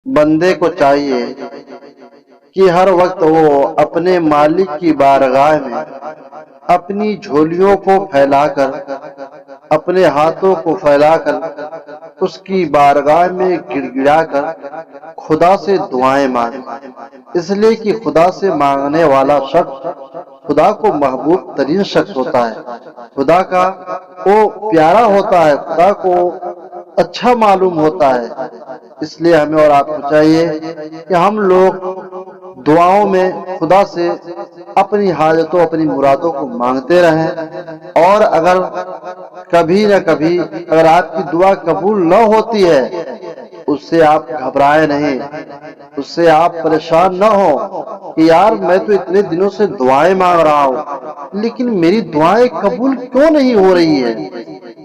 بندے کو چاہیے کہ ہر وقت وہ اپنے مالک کی بارگاہ میں اپنی جھولیوں کو پھیلا کر، اپنے ہاتھوں کو پھیلا کر اس کی بارگاہ میں گڑ گڑا کر خدا سے دعائیں مانگے، اس لیے کہ خدا سے مانگنے والا شخص خدا کو محبوب ترین شخص ہوتا ہے، خدا کا وہ پیارا ہوتا ہے، خدا کو اچھا معلوم ہوتا ہے۔ اس لیے ہمیں اور آپ کو چاہیے کہ ہم لوگ دعاؤں میں خدا سے اپنی حاجتوں، اپنی مرادوں کو مانگتے رہیں، اور اگر کبھی نہ کبھی اگر آپ کی دعا قبول نہ ہوتی ہے، اس سے آپ گھبرائے نہیں، اس سے آپ پریشان نہ ہو کہ یار میں تو اتنے دنوں سے دعائیں مانگ رہا ہوں لیکن میری دعائیں قبول کیوں نہیں ہو رہی ہے۔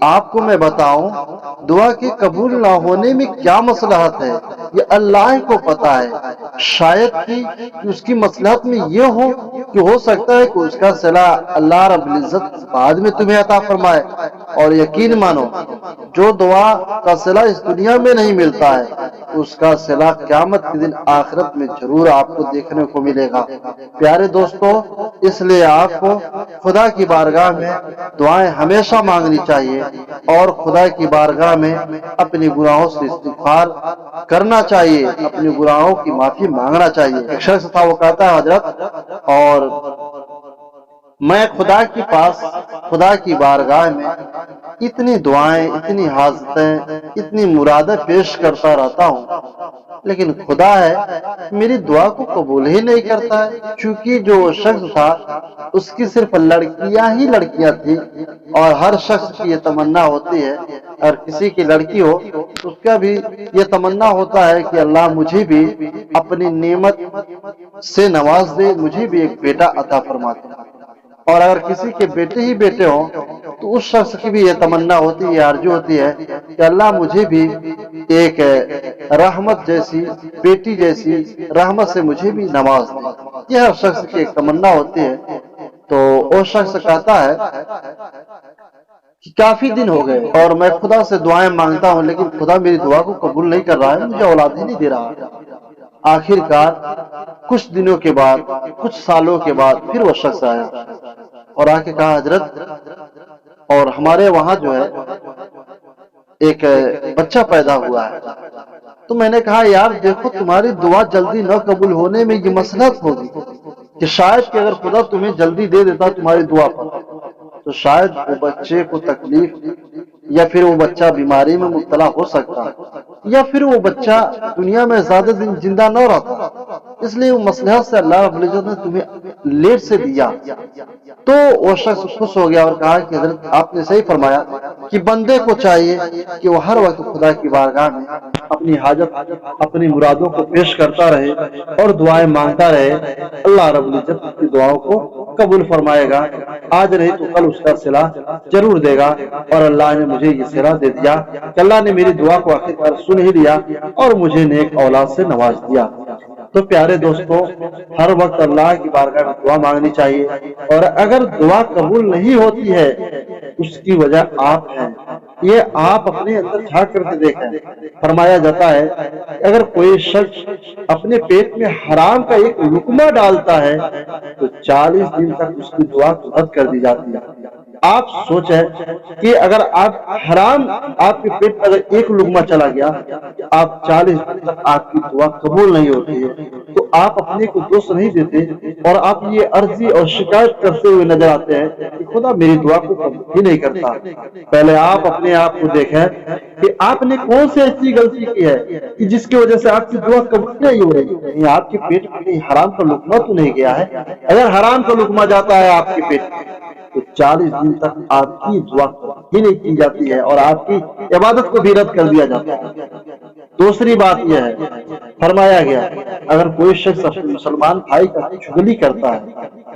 آپ کو میں بتاؤں دعا کے قبول نہ ہونے میں کیا مصلحت ہے، یہ اللہ کو پتا ہے۔ شاید کہ اس کی مصلحت میں یہ ہو کہ ہو سکتا ہے کہ اس کا صلہ اللہ رب العزت بعد میں تمہیں عطا فرمائے، اور یقین مانو جو دعا کا صلہ اس دنیا میں نہیں ملتا ہے اس کا صلہ قیامت کے دن آخرت میں ضرور آپ کو دیکھنے کو ملے گا۔ پیارے دوستو، اس لیے آپ کو خدا کی بارگاہ میں دعائیں ہمیشہ مانگنی چاہیے، اور خدا کی بارگاہ میں اپنی گناہوں سے استغفار کرنا چاہیے، اپنی گناہوں کی معافی مانگنا چاہیے۔ ایک شخص تھا، وہ کہتا ہے حضرت، اور میں خدا کے پاس، خدا کی بارگاہ میں اتنی دعائیں، اتنی حاجتیں، اتنی مرادیں پیش کرتا رہتا ہوں، لیکن خدا ہے میری دعا کو قبول ہی نہیں کرتا ہے۔ چونکہ جو شخص تھا اس کی صرف لڑکیاں ہی لڑکیاں تھی، اور ہر شخص کی یہ تمنا ہوتی ہے، اگر کسی کی لڑکی ہو تو اس کا بھی یہ تمنا ہوتا ہے کہ اللہ مجھے بھی اپنی نعمت سے نواز دے، مجھے بھی ایک بیٹا عطا فرما دے۔ اور اگر کسی کے بیٹے ہی بیٹے ہوں تو اس شخص کی بھی یہ تمنا ہوتی ہے، آرزو ہوتی ہے کہ اللہ مجھے بھی ایک رحمت جیسی بیٹی جیسی رحمت سے مجھے بھی نواز دے۔ یہ ہر شخص کی ایک تمنا ہوتی ہے۔ تو وہ شخص کہتا ہے کہ کافی دن ہو گئے اور میں خدا سے دعائیں مانگتا ہوں لیکن خدا میری دعا کو قبول نہیں کر رہا ہے، مجھے اولاد ہی نہیں دے رہا۔ آخر کار کچھ دنوں کے بعد، کچھ سالوں کے بعد پھر وہ شخص آیا اور آ کے کہا حضرت، اور ہمارے وہاں جو ہے ایک بچہ پیدا ہوا ہے۔ تو میں نے کہا یار دیکھو، تمہاری دعا جلدی نہ قبول ہونے میں یہ مصلحت ہوگی کہ شاید کہ اگر خدا تمہیں جلدی دے دیتا تمہاری دعا پر تو شاید وہ بچے کو تکلیف، یا پھر وہ بچہ بیماری میں مبتلا ہو سکتا، یا پھر وہ بچہ دنیا میں زیادہ دن زندہ نہ رہتا۔ اس لیے وہ مصلحت سے اللہ رب العزت نے تمہیں لیٹ سے دیا۔ تو وہ شخص خوش ہو گیا اور کہا کہ حضرت آپ نے صحیح فرمایا کہ بندے کو چاہیے کہ وہ ہر وقت خدا کی بارگاہ میں اپنی حاجت، اپنی مرادوں کو پیش کرتا رہے اور دعائیں مانگتا رہے، اللہ رب العزت اس کی دعاؤں کو قبول فرمائے گا۔ آج نہیں تو کل اس کا صلہ ضرور دے گا، اور اللہ نے مجھے یہ صلہ دے دیا کہ اللہ نے میری دعا کو آخر کار سن ہی لیا اور مجھے نیک اولاد سے نواز دیا۔ تو پیارے دوستو، ہر وقت اللہ کی بارگاہ میں دعا مانگنی چاہیے، اور اگر دعا قبول نہیں ہوتی ہے اس کی وجہ آپ ہیں، یہ آپ اپنے اندر جھانک کر کے دیکھیں۔ فرمایا جاتا ہے اگر کوئی شخص اپنے پیٹ میں حرام کا ایک لقمہ ڈالتا ہے تو 40 دن تک اس کی دعا رد کر دی جاتی ہے۔ آپ سوچیں کہ اگر آپ حرام، آپ کے پیٹ میں اگر ایک لقمہ چلا گیا، آپ 40 دن تک آپ کی دعا قبول نہیں ہوتی ہے، تو آپ اپنے کو دوست نہیں دیتے اور آپ یہ عرضی اور شکایت کرتے ہوئے نظر آتے ہیں کہ خدا میری دعا کو قبول ہی نہیں کرتا۔ پہلے آپ اپنے آپ کو دیکھیں کہ آپ نے کون سی ایسی غلطی کی ہے کہ جس کی وجہ سے آپ کی دعا قبول نہیں ہو رہی۔ آپ کے پیٹ میں حرام کا لقمہ تو نہیں گیا ہے؟ اگر حرام کا لقمہ جاتا ہے آپ کے پیٹ میں تو 40 دن تک آپ کی دعا ہی نہیں کی جاتی ہے اور آپ کی عبادت کو بھی رد کر دیا جاتا ہے۔ دوسری بات یہ ہے، فرمایا گیا اگر کوئی شخص اپنے مسلمان بھائی کا چغلی کرتا ہے،